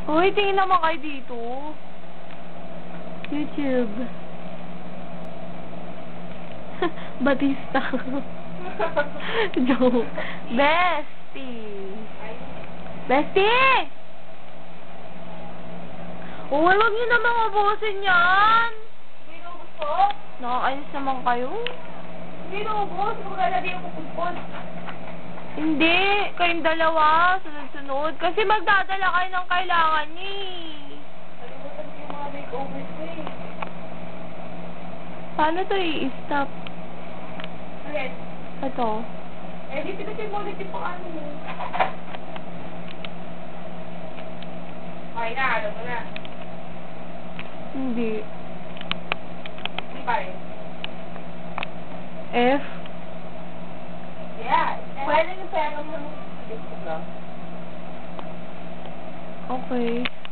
Uy, tingin naman kayo dito. YouTube. Batista. Joke. Bestie. Bestie! Uy, wag niyo naman ubusin yan. Hindi naubos ko. Nakakainis naman kayo. Hindi naubos. Maglalagay yung kupupon. Hindi. Kayong dalawa. Sunod-sunod. Kasi magdadala kayo ng kailangan niyo. Kalimutan ko yung mga makeovers ko eh. Paano to i-stop? Alright. Ito. Eh, di pinasin mo ulit yung paano mo. Okay na, alam mo na. Hindi. Hindi pa rin. F. Yeah. Pwede yung pera mo. Gusto ko lang. Okay.